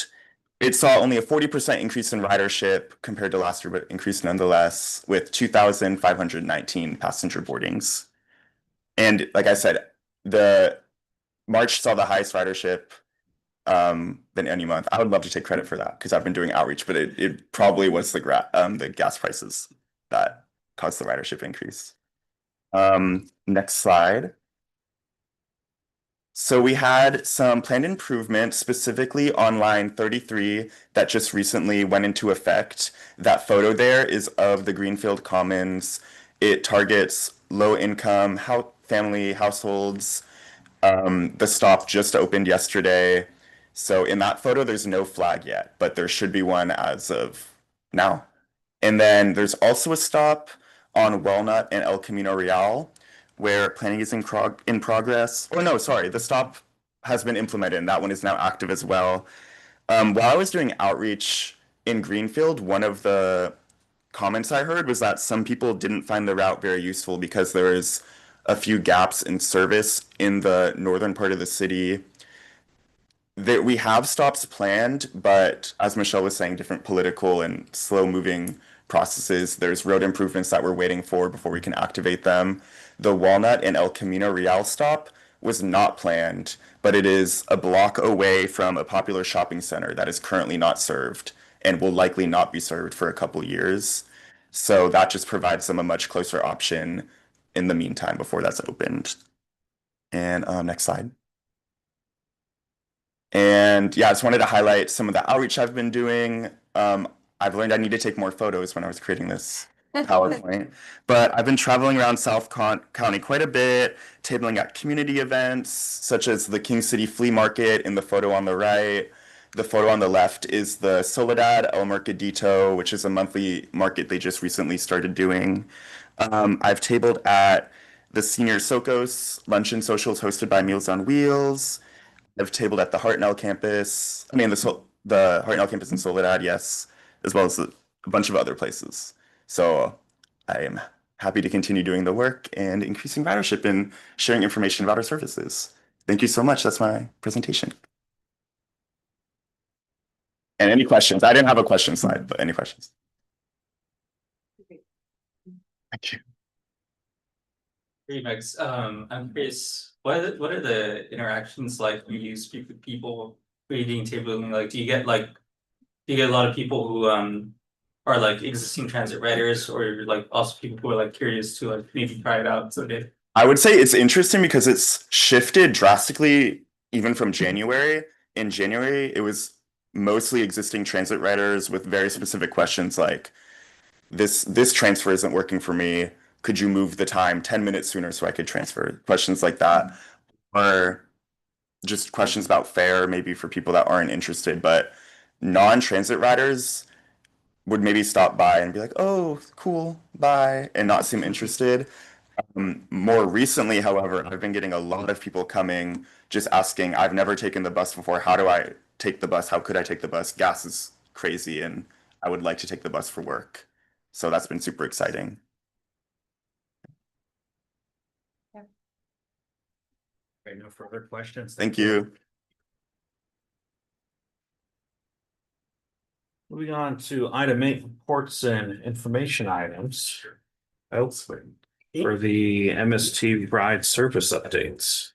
it saw only a 40% increase in ridership compared to last year, but increased nonetheless with 2,519 passenger boardings. And like I said, the March saw the highest ridership than any month. I would love to take credit for that because I've been doing outreach, but it probably was the gas prices that caused the ridership increase. Next slide. So we had some planned improvements specifically on line 33 that just recently went into effect. That photo there is of the Greenfield Commons. It targets low-income family households. The stop just opened yesterday. So in that photo, there's no flag yet, but there should be one as of now. And then there's also a stop on Walnut and El Camino Real, where planning is in progress. Oh no, sorry, the stop has been implemented and that one is now active as well. While I was doing outreach in Greenfield, one of the comments I heard was that some people didn't find the route very useful because there was a few gaps in service in the northern part of the city. We have stops planned, but as Michelle was saying, different political and slow-moving processes. There's road improvements that we're waiting for before we can activate them. The Walnut and El Camino Real stop was not planned, but it is a block away from a popular shopping center that is currently not served and will likely not be served for a couple years. So that just provides them a much closer option in the meantime before that's opened. And next slide. And yeah, I just wanted to highlight some of the outreach I've been doing. I've learned I need to take more photos when I was creating this PowerPoint, but I've been traveling around South County quite a bit, tabling at community events such as the King City Flea Market in the photo on the right. The photo on the left is the Soledad El Mercadito, which is a monthly market they just recently started doing. I've tabled at the Senior Socos Lunch and Socials hosted by Meals on Wheels. I've tabled at the Hartnell campus, the Hartnell campus in Soledad, yes, as well as a bunch of other places. So I am happy to continue doing the work and increasing ridership and sharing information about our services. Thank you so much. That's my presentation. And any questions? I didn't have a question slide, but any questions? Thank you. Remix, I'm curious, what are the interactions like when you speak with people reading tabling? Like, do you get a lot of people who are like existing transit riders, or like also people who are like curious to like maybe try it out someday? I would say it's interesting because it's shifted drastically even from January. In January, it was mostly existing transit riders with very specific questions like, this transfer isn't working for me. Could you move the time 10 minutes sooner so I could transfer? Questions like that. Or just questions about fare, maybe for people that aren't interested, but non-transit riders would maybe stop by and be like, oh, cool, bye, and not seem interested. More recently, however, I've been getting a lot of people coming just asking, I've never taken the bus before. How do I take the bus? How could I take the bus? Gas is crazy and I would like to take the bus for work. So that's been super exciting. Okay, no further questions. Thank you. Moving on to item 8, reports and information items. Elsewhere for the MST ride service updates.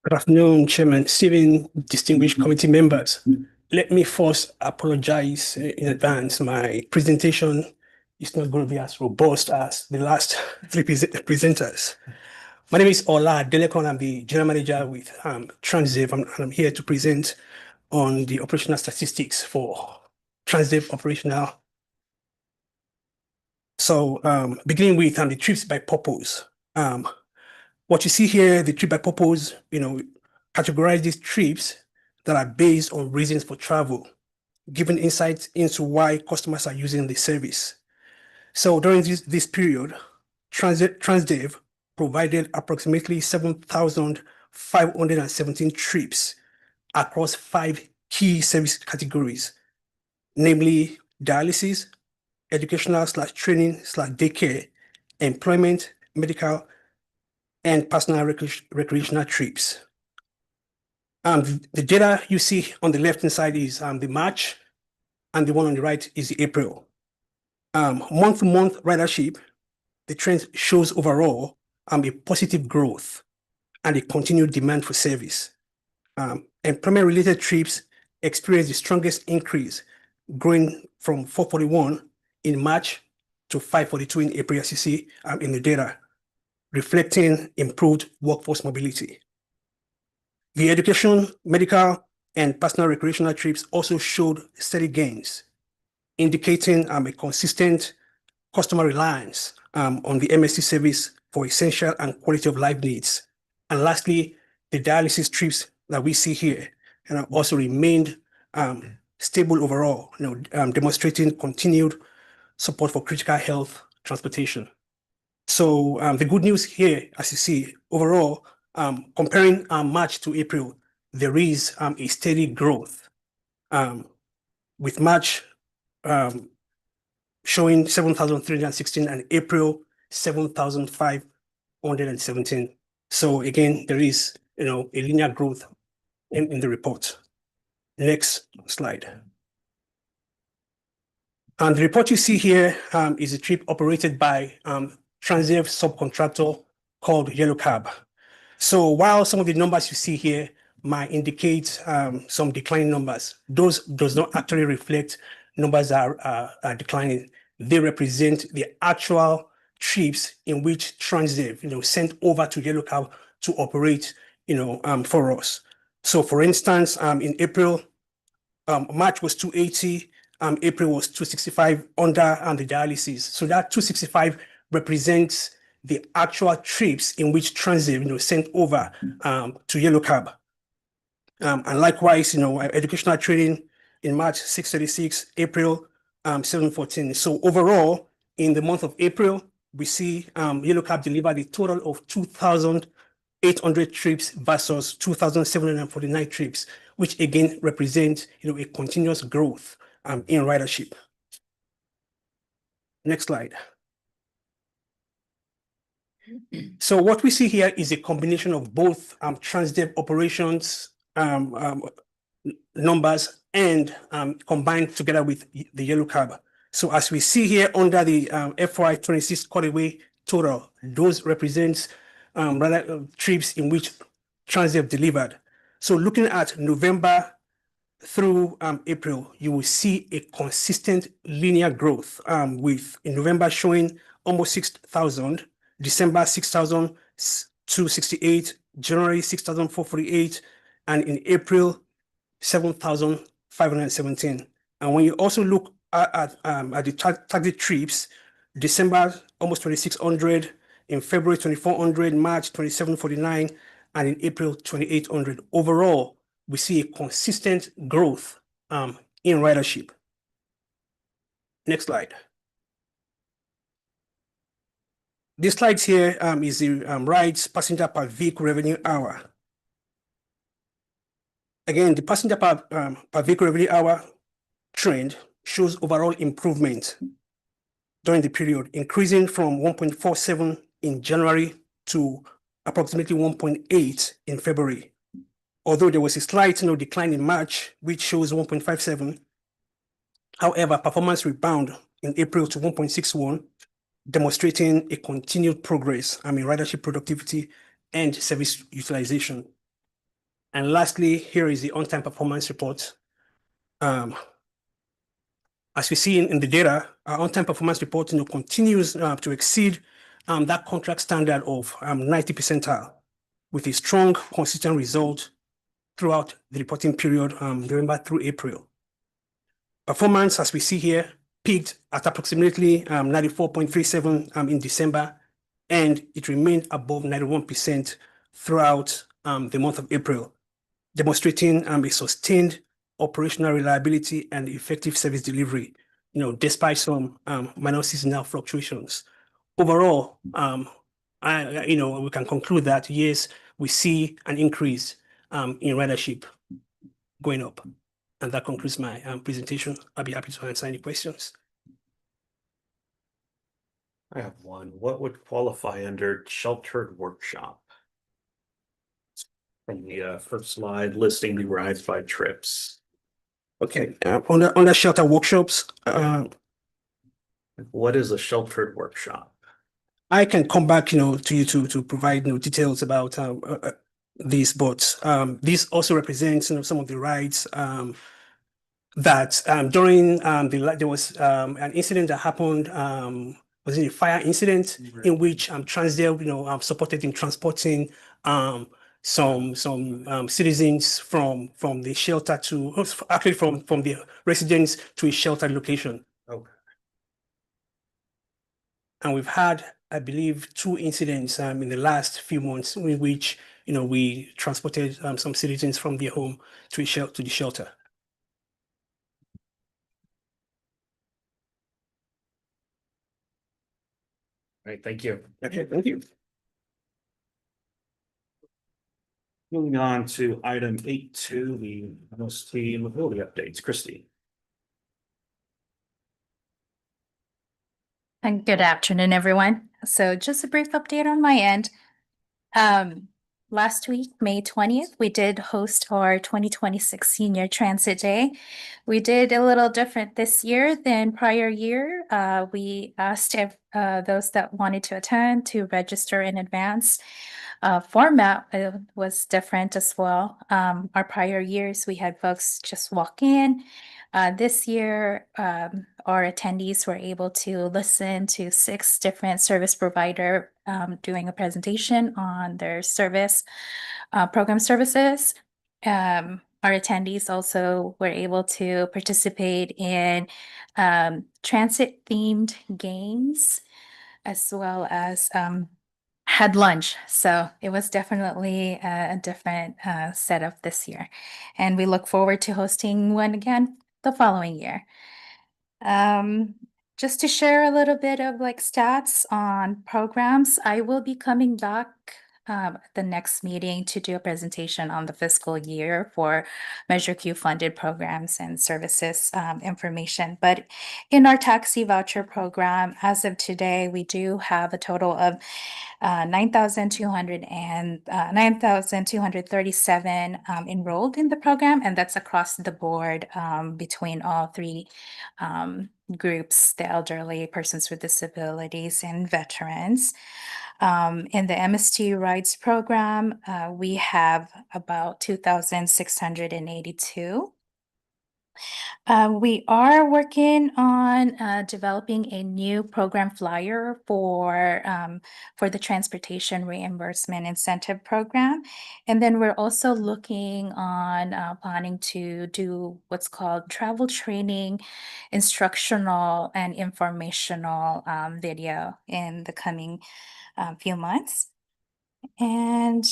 Good afternoon, Chairman Stephen, distinguished committee members. Let me first apologize in advance. My presentation is not going to be as robust as the last 3 presenters. My name is Ola Delekon. I'm the general manager with Transdev, and I'm here to present on the operational statistics for Transdev operational. So beginning with the trips by purpose. What you see here, the trip by purpose, categorize these trips that are based on reasons for travel, giving insights into why customers are using the service. So during this period, Transdev provided approximately 7,517 trips across 5 key service categories, namely dialysis, educational/training/daycare, employment, medical, and personal recreational trips. The data you see on the left-hand side is the March, and the one on the right is the April. Month-to-month ridership, the trend shows overall a positive growth and a continued demand for service. Employment-related trips experienced the strongest increase, growing from 441 in March to 542 in April, as you see in the data, reflecting improved workforce mobility. The education, medical, and personal recreational trips also showed steady gains, indicating a consistent customer reliance on the MST service for essential and quality of life needs. And lastly, the dialysis trips that we see here also remained stable overall, demonstrating continued support for critical health transportation. So the good news here, as you see, overall, comparing March to April, there is a steady growth, with March showing 7,316 and April 7,517. So again, there is a linear growth in the report. Next slide. And the report you see here is a trip operated by Transdev subcontractor called Yellow Cab. So while some of the numbers you see here might indicate some declining numbers, those does not actually reflect numbers that are declining. They represent the actual trips in which Transdev sent over to Yellow Cab to operate for us. So for instance, in April, March was 280, April was 265 under the dialysis. So that 265 represents the actual trips in which Transdev sent over to Yellow Cab. And likewise, educational training in March 636, April 714. So overall, in the month of April, we see Yellow Cab delivered a total of 2,800 trips versus 2,749 trips, which again represents a continuous growth in ridership. Next slide. So what we see here is a combination of both Transdev operations numbers and combined together with the Yellow Cab. So as we see here under the FY26 cutaway total, those represents trips in which Transdev delivered. So looking at November through April, you will see a consistent linear growth, with in November showing almost 6,000, December 6,000, 268, January 6,448, and in April 7,517. And when you also look at the target trips, December almost 2,600, in February 2,400, March 2,749, and in April 2,800. Overall, we see a consistent growth in ridership. Next slide. This slide here is the rides passenger per vehicle revenue hour. Again, the passenger per vehicle revenue hour trend shows overall improvement during the period, increasing from 1.47 in January to approximately 1.8 in February. Although there was a slight decline in March, which shows 1.57. However, performance rebound in April to 1.61, demonstrating a continued progress in ridership productivity and service utilization. And lastly, here is the on-time performance report. As we see in the data, our on-time performance report continues to exceed that contract standard of 90 percentile, with a strong, consistent result throughout the reporting period, November through April. Performance, as we see here, peaked at approximately 94.37 in December, and it remained above 91% throughout the month of April, demonstrating a sustained operational reliability and effective service delivery, despite some minor seasonal fluctuations. Overall, we can conclude that yes, we see an increase in ridership going up. And that concludes my presentation. I'll be happy to answer any questions. I have one. What would qualify under sheltered workshop? From the first slide listing the rides by trips. Okay, under shelter workshops. What is a sheltered workshop? I can come back, to you to provide details about this, but this also represents some of the rides that during there was an incident that happened. Was it a fire incident in which Transdale supported in transporting some citizens from the shelter to actually from the residence to a sheltered location. Okay. And we've had, I believe, 2 incidents in the last few months in which we transported some citizens from their home to the shelter. All right, thank you. Okay, thank you. Moving on to item 8.2, the MST mobility updates. Christy. And good afternoon, everyone. So just a brief update on my end. Last week, May 20th, we did host our 2026 Senior Transit Day. We did a little different this year than prior year. We asked those that wanted to attend to register in advance. Format was different as well. Our prior years, we had folks just walk in. This year, our attendees were able to listen to 6 different service providers doing a presentation on their service program services. Our attendees also were able to participate in transit-themed games, as well as had lunch. So it was definitely a different setup this year. And we look forward to hosting one again the following year. Just to share a little bit of stats on programs, I will be coming back at the next meeting to do a presentation on the fiscal year for Measure Q funded programs and services information. But in our taxi voucher program, as of today, we do have a total of 9,237 enrolled in the program, and that's across the board between all 3 groups: the elderly, persons with disabilities, and veterans. In the MST Rides program, we have about 2,682. We are working on developing a new program flyer for the transportation reimbursement incentive program. And then we're also looking on planning to do what's called travel training, instructional and informational video in the coming few months. And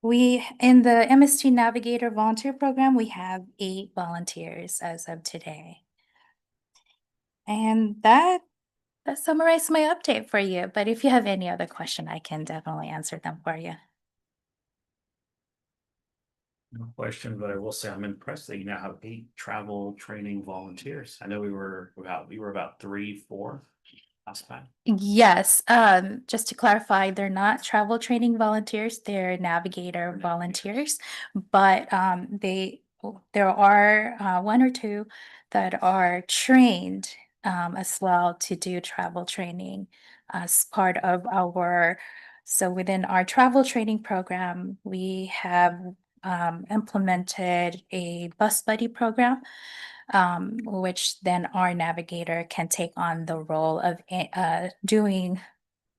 in the MST Navigator volunteer program, we have 8 volunteers as of today. And that summarized my update for you. But if you have any other question, I can definitely answer them for you. No question, but I will say I'm impressed that you now have 8 travel training volunteers. I know we were about 3, 4 last time. Yes, just to clarify, they're not travel training volunteers, they're navigator volunteers. But there are 1 or 2 that are trained as well to do travel training as part of so within our travel training program, we have implemented a bus buddy program, which then our navigator can take on the role of doing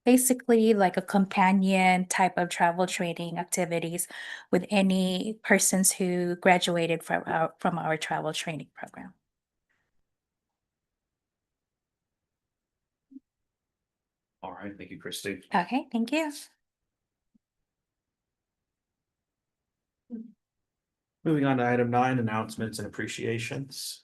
basically like a companion type of travel training activities with any persons who graduated from our travel training program. All right, thank you, Christy. Okay, thank you. Moving on to item 9, announcements and appreciations.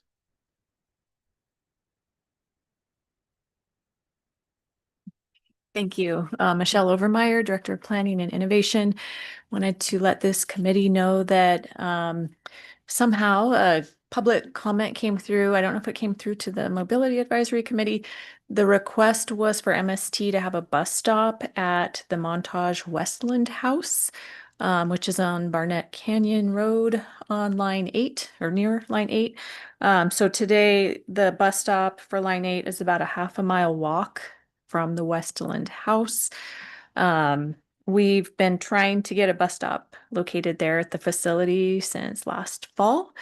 Thank you. Michelle Overmeyer, Director of Planning and Innovation. Wanted to let this committee know that somehow a public comment came through. I don't know if it came through to the Mobility Advisory Committee. The request was for MST to have a bus stop at the Montage Westland House, which is on Barnett Canyon Road on line 8 or near line 8. So today the bus stop for line 8 is about a half a mile walk from the Westland House. We've been trying to get a bus stop located there at the facility since last fall.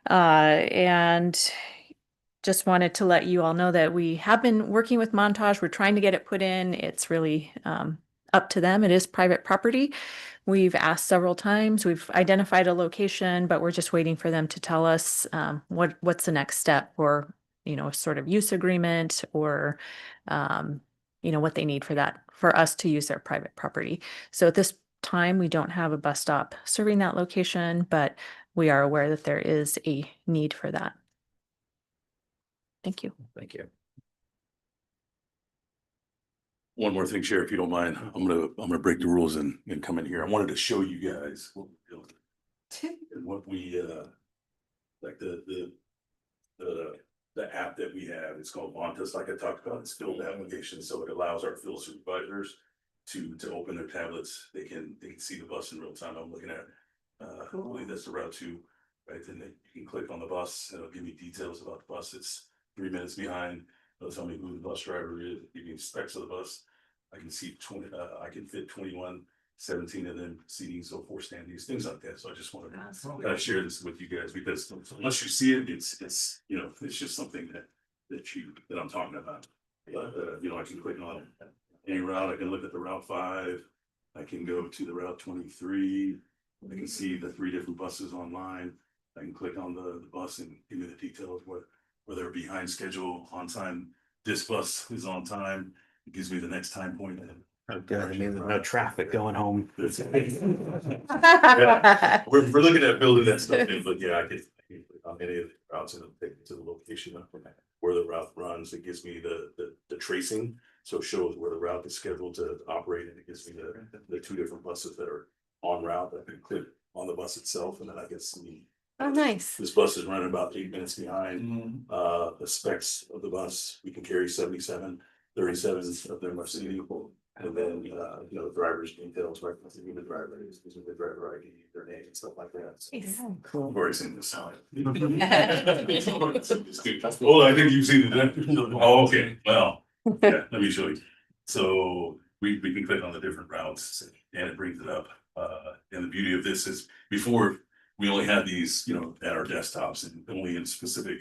And just wanted to let you all know that we have been working with Montage. We're trying to get it put in. It's really up to them. It is private property. We've asked several times. We've identified a location, but we're just waiting for them to tell us what's the next step, or a sort of use agreement, or what they need for us to use their private property. So at this time, we don't have a bus stop serving that location, but we are aware that there is a need for that. Thank you. Thank you. One more thing, Sheriff, if you don't mind, I'm gonna break the rules and come in here. I wanted to show you guys what we're doing. And what we like the app that we have. It's called Vontas, like I talked about. It's field application, so it allows our field supervisors to open their tablets. They can see the bus in real time. I'm looking at I believe that's the Route 2, right? Then you can click on the bus, it'll give me details about the bus. It's 3 minutes behind. It'll tell me who the bus driver is, give me specs of the bus. I can see I can fit 21, 17 of them seating, so 4 standings, things like that. So I just wanted to share this with you guys, because unless you see it, it's it's just something that I'm talking about. But I can click on any route. I can look at the Route 5. I can go to the Route 23. I can see the 3 different buses online. I can click on the bus and give me the details where they're behind schedule, on time. This bus is on time. It gives me the next time point. Oh, good. I mean, there's no traffic going home. Yeah, we're looking at building that stuff in, but yeah, I can click on any of the routes and take me to the location of where the route runs. It gives me the tracing, so it shows where the route is scheduled to operate, and it gives me the 2 different buses that are en route. I can click on the bus itself, and then I can see. Oh, nice. This bus is running about 8 minutes behind. The specs of the bus, we can carry 77, 37 of them are seating. And then, the driver's details, right? Who the driver is, gives me the driver ID, their name and stuff like that. Cool. I've already seen this time. Oh, I think you've seen it. Oh, okay, well, yeah, let me show you. So we can click on the different routes and it brings it up. And the beauty of this is before we only had these, at our desktops and only in specific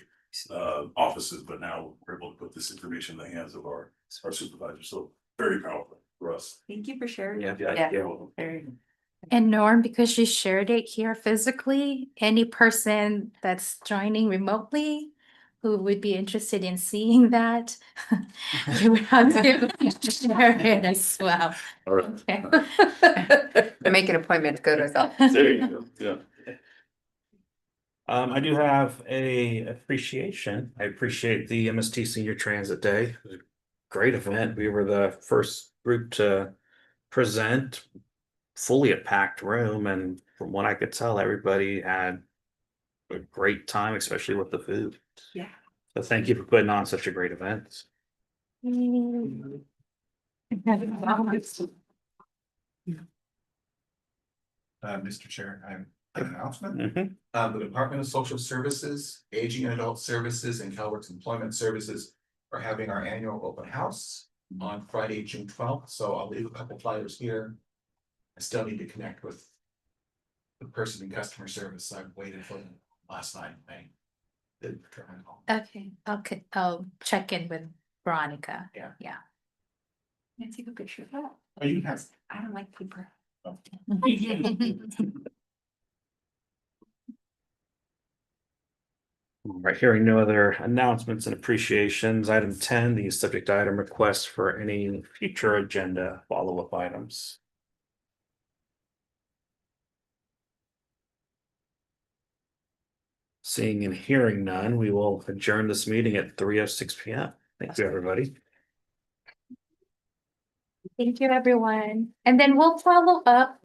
offices, but now we're able to put this information in the hands of our supervisors. So very powerful for us. Thank you for sharing. Very. And Norm, because you shared it here physically, any person that's joining remotely who would be interested in seeing that, you would have to share it as well. All right. Okay. Make an appointment to go to that. There you go. Yeah. I do have a appreciation. I appreciate the MST Senior Transit Day. It was a great event. We were the first group to present, fully a packed room, and from what I could tell, everybody had a great time, especially with the food. Yeah. So thank you for putting on such a great event. Mr. Chair, I have an announcement. Mhm. The Department of Social Services, Aging and Adult Services, and CalWorks Employment Services are having our annual open house on Friday, June 12th. So I'll leave a couple flyers here. I still need to connect with the person in customer service. I've waited for them last night. They didn't return home. Okay, I'll check in with Veronica. Yeah. Yeah. Can I take a picture of that? Oh, you have. I don't like paper. All right, hearing no other announcements and appreciations. Item 10, the subject item request for any future agenda follow-up items. Seeing and hearing none, we will adjourn this meeting at 3:06 p.m. Thank you, everybody. Thank you, everyone. And then we'll follow up